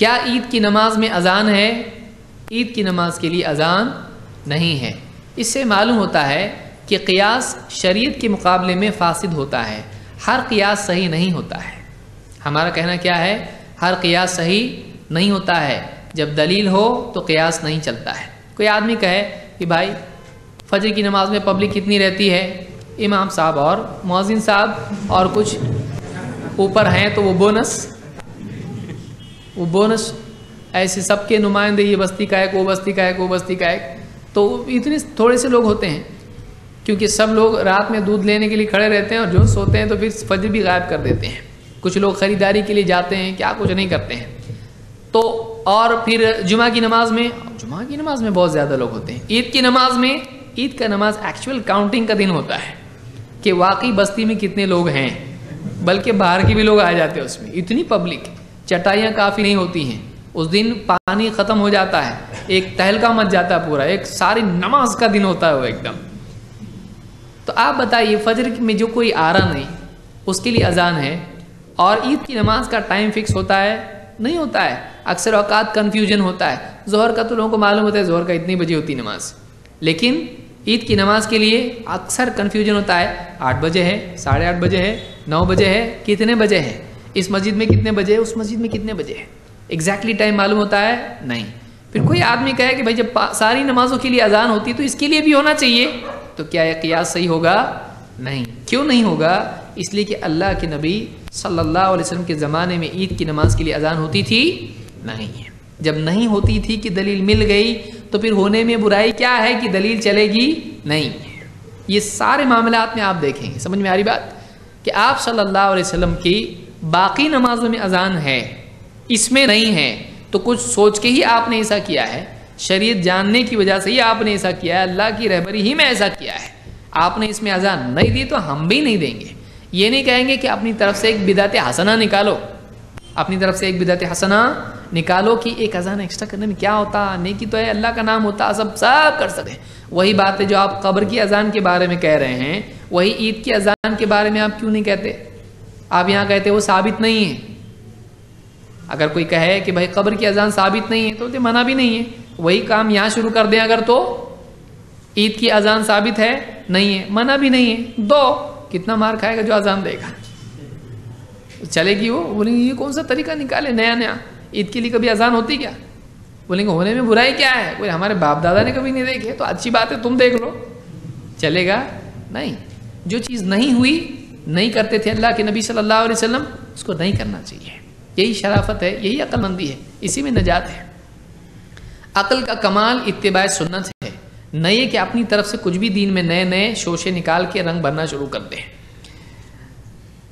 کیا عید کی نماز میں اذان ہے؟ عید کی نماز کے لیے اذان نہیں ہے۔ اس سے معلوم ہوتا ہے کہ قیاس شریعت کے مقابلے میں فاسد ہوتا ہے، ہر قیاس صحیح نہیں ہوتا ہے۔ ہمارا کہنا کیا ہے؟ ہر قیاس صحیح نہیں ہوتا ہے، جب دلیل ہو تو قیاس نہیں چلتا ہے۔ کوئی آدمی کہے کہ بھائی فجر کی نماز میں پبلک کتنی رہتی ہے؟ امام صاحب اور مؤذن صاحب اور کچھ اوپر ہیں تو وہ بونس ایسے سب کے نمائندے، یہ بستی کا ایک، وہ بستی کا ایک، وہ بستی کا ایک، تو اتنے تھوڑے سے لوگ ہوتے ہیں، کیونکہ سب لوگ رات میں دودھ لینے کے لیے کھڑے رہتے ہیں اور جو سوتے ہیں تو پھر فجر بھی غائب کر دیتے ہیں۔ کچھ لوگ خریداری کے لیے جاتے ہیں، کیا کچھ نہیں کرتے ہیں۔ تو اور پھر جمعہ کی نماز میں بہت زیادہ لوگ ہوتے ہیں۔ عید کی نماز میں، عید کا نماز ایکچول کاؤنٹنگ کا دن ہوتا ہے کہ واقعی بستی میں کتنے لوگ ہیں، بلکہ باہر کے بھی لوگ آ جاتے ہیں، اس میں اتنی پبلک، چٹائیاں کافی نہیں ہوتی ہیں، اس دن پانی ختم ہو جاتا ہے، ایک تہلکا مچ جاتا ہے، پورا ایک ساری نماز کا دن ہوتا ہے وہ ایک دم۔ تو آپ بتائیے فجر میں جو کوئی آ رہا نہیں اس کے لیے اذان ہے، اور عید کی نماز کا ٹائم فکس ہوتا ہے؟ نہیں ہوتا ہے، اکثر اوقات کنفیوژن ہوتا ہے۔ ظہر کا تو لوگوں کو معلوم ہوتا ہے ظہر کا اتنی بجے ہوتی نماز، لیکن عید کی نماز کے لیے اکثر کنفیوژن ہوتا ہے، 8 بجے ہے، 8:30 بجے ہے، 9 بجے ہے، کتنے بجے ہے، اس مسجد میں کتنے بجے ہے، اس مسجد میں کتنے بجے ہے، ایگزیکٹلی ٹائم معلوم ہوتا ہے؟ نہیں۔ پھر کوئی آدمی کہے کہ بھائی جب ساری نمازوں کے لیے اذان ہوتی ہے تو اس کے لیے بھی ہونا چاہیے، تو کیا یہ قیاس صحیح ہوگا؟ نہیں۔ کیوں نہیں ہوگا؟ اس لیے کہ اللہ کے نبی صلی اللہ علیہ وسلم کے زمانے میں عید کی نماز کے لیے اذان ہوتی تھی؟ نہیں۔ جب نہیں ہوتی تھی کہ دلیل مل گئی تو پھر ہونے میں برائی کیا ہے کہ دلیل چلے گی؟ نہیں۔ یہ سارے معاملات میں آپ دیکھیں گے، سمجھ میں آ رہی بات کہ آپ صلی اللہ علیہ وسلم کی باقی نمازوں میں اذان ہے، اس میں نہیں ہے، تو کچھ سوچ کے ہی آپ نے ایسا کیا ہے، شریعت جاننے کی وجہ سے ہی آپ نے ایسا کیا ہے، اللہ کی رہبری ہی میں ایسا کیا ہے۔ آپ نے اس میں اذان نہیں دی تو ہم بھی نہیں دیں گے۔ یہ نہیں کہیں گے کہ اپنی طرف سے ایک بدعت حسنہ نکالو، اپنی طرف سے ایک بدعت حسنہ نکالو کہ ایک اذان ایکسٹرا کرنے میں کیا ہوتا، نیکی تو ہے، اللہ کا نام ہوتا، سب کر سکیں۔ وہی بات ہے جو آپ قبر کی اذان کے بارے میں کہہ رہے ہیں، وہی عید کی اذان کے بارے میں آپ کیوں نہیں کہتے؟ آپ یہاں کہتے وہ ثابت نہیں ہے۔ اگر کوئی کہے کہ بھائی قبر کی اذان ثابت نہیں ہے تو منع بھی نہیں ہے، وہی کام یہاں شروع کر دیں اگر، تو عید کی اذان ثابت ہے نہیں ہے، منع بھی نہیں ہے، دو کتنا مار کھائے گا جو اذان دے گا، چلے گی؟ وہ بولیں گے یہ کون سا طریقہ نکالے نیا، عید کے لیے کبھی اذان ہوتی کیا؟ بولیں گے ہونے میں برائی کیا ہے، کوئی ہمارے باپ دادا نے کبھی نہیں دیکھے تو اچھی بات ہے تم دیکھ لو، چلے گا؟ نہیں۔ جو چیز نہیں ہوئی، نہیں کرتے تھے اللہ کے نبی صلی اللہ علیہ وسلم، اس کو نہیں کرنا چاہیے۔ یہی شرافت ہے، یہی عقل مندی ہے، اسی میں نجات ہے۔ عقل کا کمال اتباع سنت ہے، نئے کہ اپنی طرف سے کچھ بھی دین میں نئے شوشے نکال کے رنگ بھرنا شروع کر دیں۔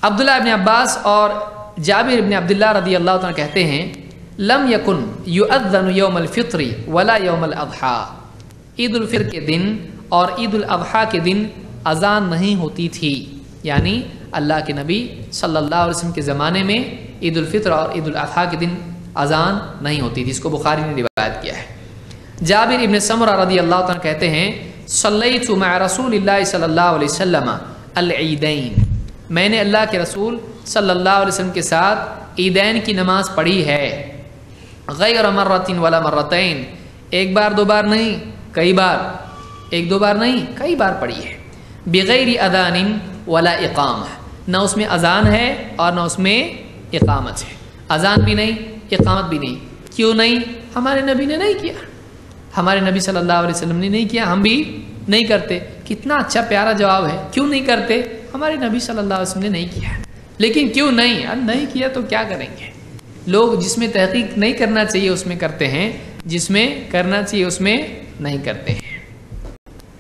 عبداللہ ابن عباس اور جابر ابن عبداللہ رضی اللہ عنہ کہتے ہیں لم یکن یؤذن یوم الفطر ولا یوم الاضحی، عید الفطر کے دن اور عید الاضحیٰ کے دن اذان نہیں ہوتی تھی، یعنی اللہ کے نبی صلی اللہ علیہ وسلم کے زمانے میں عید الفطر اور عید الاضحیٰ کے دن اذان نہیں ہوتی تھی، اس کو بخاری نے روایت کیا ہے۔ جابر ابن سمرہ رضی اللہ عنہ کہتے ہیں صلیت مع رسول اللہ صلی اللہ علیہ وسلم العیدین، میں نے اللہ کے رسول صلی اللہ علیہ وسلم کے ساتھ عیدین کی نماز پڑھی ہے، غیر مرۃ ولا مرتین، ایک بار دو بار نہیں، کئی بار، ایک دو بار نہیں کئی بار پڑھی ہے، بغیر اذان ولا اقامہ، نہ اس میں اذان ہے اور نہ اس میں اقامت ہے، اذان بھی نہیں اقامت بھی نہیں۔ کیوں نہیں؟ ہمارے نبی نے نہیں کیا، ہمارے نبی صلی اللہ علیہ وسلم نے نہیں کیا، ہم بھی نہیں کرتے۔ کتنا اچھا پیارا جواب ہے، کیوں نہیں کرتے؟ ہمارے نبی صلی اللہ علیہ وسلم نے نہیں کیا۔ لیکن کیوں نہیں؟ نہیں کیا تو کیا کریں گے؟ لوگ جس میں تحقیق نہیں کرنا چاہیے اس میں کرتے ہیں، جس میں کرنا چاہیے اس میں نہیں کرتے ہیں۔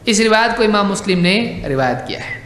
اس روایت کو امام مسلم نے روایت کیا ہے۔